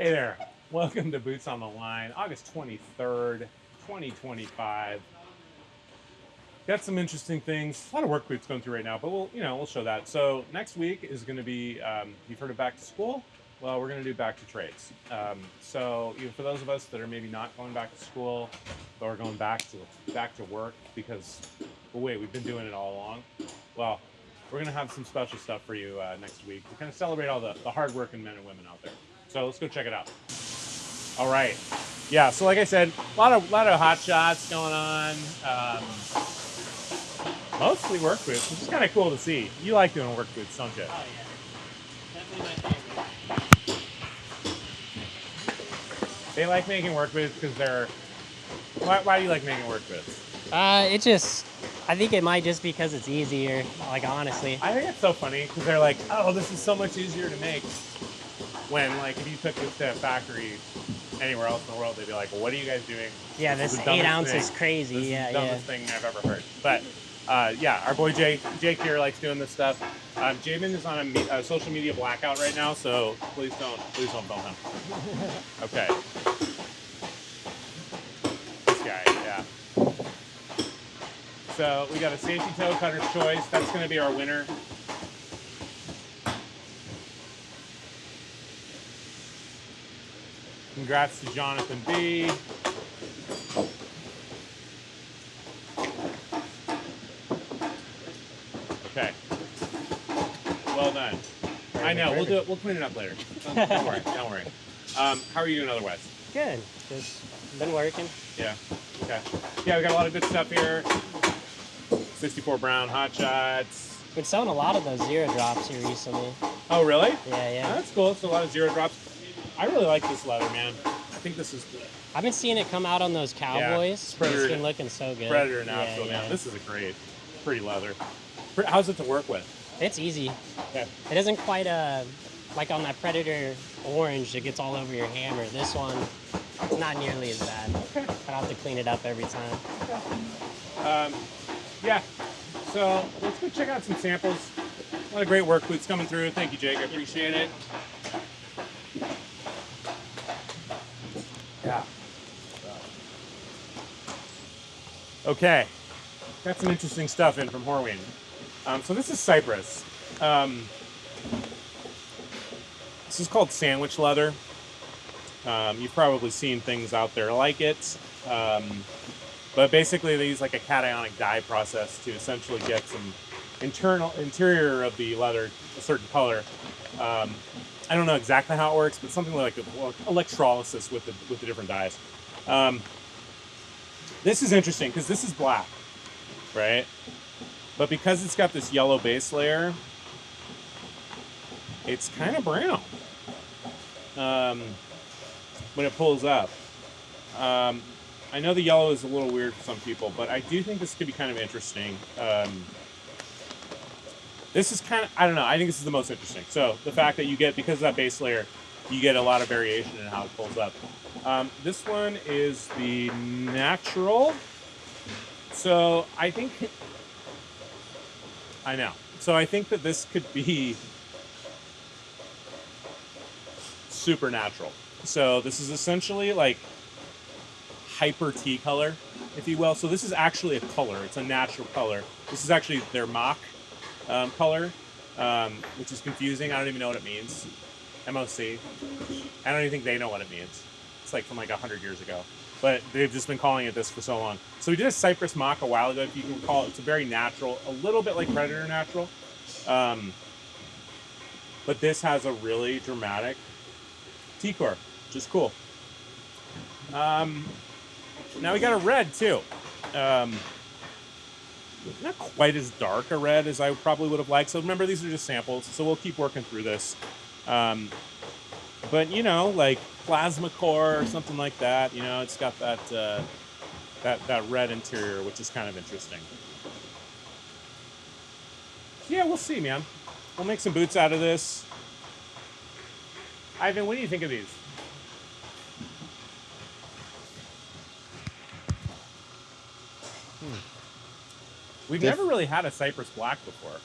Hey there. Welcome to Boots on the Line, August 23rd, 2025. Got some interesting things. A lot of work boots going through right now, but we'll show that. So next week is going to be, you've heard of back to school. Well, we're going to do back to trades. So for those of us that are maybe not going back to school, but are going back to work because, well, wait, we've been doing it all along. Well, we're going to have some special stuff for you next week to kind of celebrate all the hardworking men and women out there. So let's go check it out. All right. Yeah, so like I said, a lot of hot shots going on. Mostly work boots, which is kind of cool to see. You like doing work boots, don't you? Oh yeah, definitely my favorite. They like making work boots because they're. Why do you like making work boots? I think it might just because it's easier. Like honestly. I think it's so funny because they're like, oh, this is so much easier to make. When like if you took this to a factory anywhere else in the world, they'd be like, well, what are you guys doing? Yeah, this 8 ounce is crazy. This yeah, is the dumbest thing I've ever heard. But yeah, our boy Jake here likes doing this stuff. Jamin is on a social media blackout right now, so please don't film him. Okay. This guy, yeah. So we got a safety toe cutter's choice. That's going to be our winner. Congrats to Jonathan B. Okay. Well done. I know. We'll do it. We'll clean it up later. Don't worry. Don't worry. How are you doing otherwise? Good. Just been working. Yeah. Okay. Yeah, we got a lot of good stuff here. 64 Brown Hot Shots. Been selling a lot of those zero drops here recently. Oh, really? Yeah. Oh, that's cool. So a lot of zero drops. I really like this leather, man. I think this is good. I've been seeing it come out on those Cowboys. Yeah, It's been looking so good. Predator natural, man. This is a great, pretty leather. How's it to work with? It's easy. Okay. It isn't quite like on that Predator orange, it gets all over your hammer. This one, it's not nearly as bad. Okay. I have to clean it up every time. Okay. Yeah. So let's go check out some samples. A lot of great work boots coming through. Thank you, Jake. I appreciate it. Yeah. Okay. Got some interesting stuff in from Horween. So this is Cypress. This is called sandwich leather. You've probably seen things out there like it. But basically they use like a cationic dye process to essentially get some interior of the leather a certain color. I don't know exactly how it works, but something like electrolysis with the different dyes. This is interesting because this is black, right? But because it's got this yellow base layer, it's kind of brown when it pulls up. I know the yellow is a little weird for some people, but I do think this could be kind of interesting. This is kind of, I don't know, I think this is the most interesting. So the fact that you get, because of that base layer, you get a lot of variation in how it pulls up. This one is the natural. So I think, I know. So I think that this could be supernatural. So this is essentially like hyper tea color, if you will. So this is actually a color. It's a natural color. This is actually their mock color, which is confusing. I don't even know what it means. MOC. I don't even think they know what it means. It's like from like 100 years ago. But they've just been calling it this for so long. So we did a Cypress mock a while ago, if you can recall. It's a very natural, a little bit like Predator natural. But this has a really dramatic T-core, which is cool. Now we got a red too. Not quite as dark a red as I probably would have liked. So remember, these are just samples, so we'll keep working through this. But you know, like plasma core or something like that. You know, it's got that that red interior, which is kind of interesting. Yeah, we'll see, man. We'll make some boots out of this. Ivan, what do you think of these? We've never really had a Cypress Black before.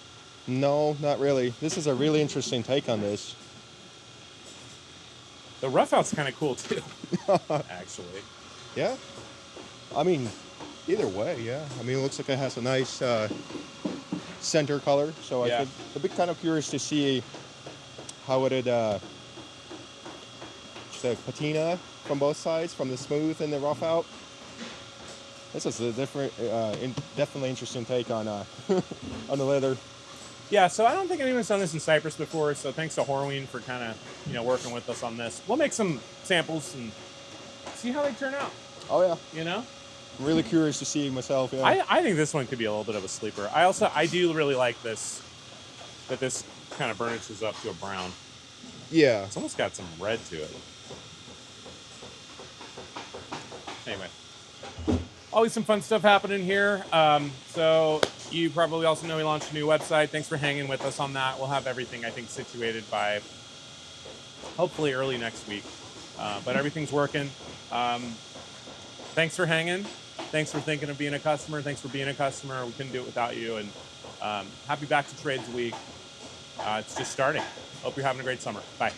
No, not really. This is a really interesting take on this. The rough out's kind of cool too, actually. Yeah. I mean, either way, yeah. I mean, it looks like it has a nice center color. So Yeah. I'd be kind of curious to see how it would the patina from both sides, from the smooth and the rough out. This is a different, definitely interesting take on on the leather. Yeah, so I don't think anyone's done this in Cypress before, so thanks to Horween for kind of, working with us on this. We'll make some samples and see how they turn out, Oh yeah, I'm really curious to see myself. Yeah. I think this one could be a little bit of a sleeper. I do really like this, that this kind of burnishes up to a brown. Yeah. It's almost got some red to it. Anyway, always some fun stuff happening here. So you probably also know we launched a new website. Thanks for hanging with us on that. We'll have everything, I think, situated by hopefully early next week. But everything's working. Thanks for hanging. Thanks for thinking of being a customer. Thanks for being a customer. We couldn't do it without you. And happy Back to Trades Week. It's just starting. Hope you're having a great summer. Bye.